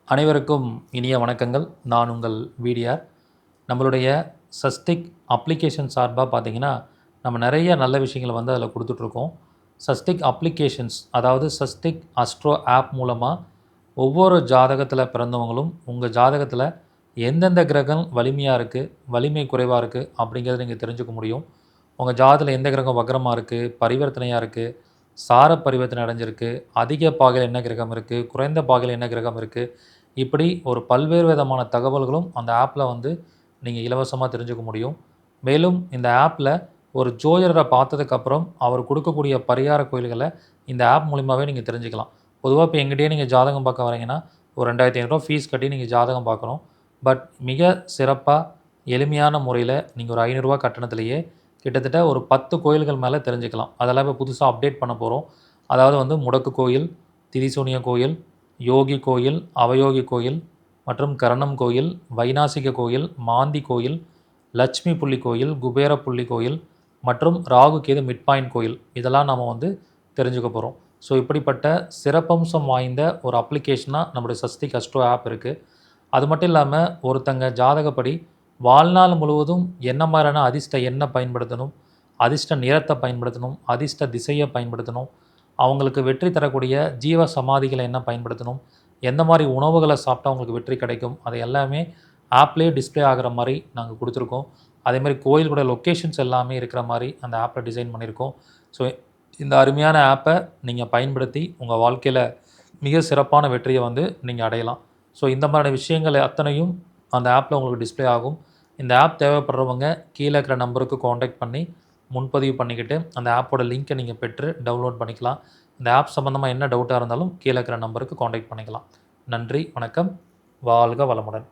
அனைவருக்கும் இனிய வணக்கங்கள். நான் உங்கள் விடிஆர். நம்மளுடைய சஸ்டிக் அப்ளிகேஷன் சார்பாக பார்த்தீங்கன்னா, நம்ம நிறைய நல்ல விஷயங்கள அதில குடுத்துட்ருக்கோம். சஸ்டிக் அப்ளிகேஷன்ஸ் அதாவது சஸ்டிக் அஸ்ட்ரோ ஆப் மூலமா ஒவ்வொரு ஜாதகத்தில பிறந்தவங்களும், உங்க ஜாதகத்தில எந்தெந்த கிரகம் வலிமையா இருக்கு, வலிமை குறைவா இருக்கு அப்படிங்கிறத நீங்க தெரிஞ்சுக்க முடியும். உங்க ஜாதகத்தில எந்த கிரகம் வக்ரமா இருக்கு, பரிவர்த்தனையா இருக்கு, சார பரிவர்த்தனை அடைஞ்சிருக்கு, அதிக பாகையில என்ன கிரகம் இருக்கு, குறைந்த பாகையில என்ன கிரகம் இருக்கு, இப்படி ஒரு பல்வேறு விதமான தகவல்களும் அந்த ஆப்ல நீங்க இலவசமா தெரிஞ்சுக்க முடியும். மேலும் இந்த ஆப்ல ஒரு ஜோதிடர பார்த்ததுக்கப்புறம், அவர் குடுக்கக்கூடிய பரிகார கோயில்கள இந்த ஆப் மூலியமாவே நீங்க தெரிஞ்சுக்கலாம். பொதுவா இப்ப என்கிட்டயே நீங்க ஜாதகம் பார்க்க வரீங்கன்னா, ஒரு ரூ. 2500 ஃபீஸ் கட்டி நீங்க ஜாதகம் பார்க்கணும். பட் மிக சிறப்பா, எளிமையான முறையில நீங்க ஒரு ரூ. 500 கட்டணத்திலேயே கிட்டத்தட்ட ஒரு 10 கோயில்கள் மேல தெரிஞ்சுக்கலாம். அதெல்லாம் இப்ப புதுசா அப்டேட் பண்ண போறோம். அதாவது முடக்கு கோயில், திரிசூனிய கோயில், யோகி கோயில், அவயோகி கோயில் மற்றும் கரணம் கோயில், வைநாசிக கோயில், மாந்தி கோயில், லட்சுமி புள்ளி கோயில், குபேர புள்ளி கோயில் மற்றும் ராகு கேது மிட் பாயிண்ட் கோயில் இதெல்லாம் நாம தெரிஞ்சுக்க போறோம். ஸோ இப்படிப்பட்ட சிறப்பம்சம் வாய்ந்த ஒரு அப்ளிகேஷனா நம்முடைய சஸ்திக் அஸ்ட்ரோ ஆப் இருக்கு. அது மட்டும் இல்லாம ஒருத்தங்க ஜாதகப்படி வாழ்நாள் முழுவதும் என்ன மாரியான அதிர்ஷ்ட எண்ண பயன்படுத்தணும், அதிர்ஷ்ட நிறத்த பயன்படுத்தணும், அதிர்ஷ்ட திசைய பயன்படுத்தணும், அவங்களுக்கு வெற்றி தரக்கூடிய ஜீவ சமாதிகள என்ன பயன்படுத்தணும், எந்த மாரி உணவுகள சாப்பிட்டா அவங்களுக்கு வெற்றி கிடைக்கும், அது எல்லாமே ஆப்லயே டிஸ்ப்ளே ஆகுற மாரி நாங்க குடுத்துருக்கோம். அதேமாரி கோயில்களோட லொக்கேஷன்ஸ் எல்லாமே இருக்கிற மாரி அந்த ஆப்ப டிசைன் பண்ணியிருக்கோம். ஸோ இந்த அருமையான ஆப்ப நீங்க பயன்படுத்தி உங்க வாழ்க்கையில மிக சிறப்பான வெற்றிய நீங்க அடையலாம். ஸோ இந்த மாரியான விஷயங்கள் அத்தனையும் அந்த ஆப்ல உங்களுக்கு டிஸ்ப்ளே ஆகும். இந்த ஆப் தேவைப்படுறவங்க கீழ இருக்கிற நம்பருக்கு கான்டாக்ட் பண்ணி முன்பதிவு பண்ணிக்கிட்டு, அந்த ஆப்போட லிங்க்க நீங்க பெற்று டவுன்லோட் பண்ணிக்கலாம். இந்த ஆப் சம்மந்தமா என்ன டவுட்டா இருந்தாலும் கீழ இருக்கிற நம்பருக்கு கான்டாக்ட் பண்ணிக்கலாம். நன்றி, வணக்கம். வாழ்க வளமுடன்.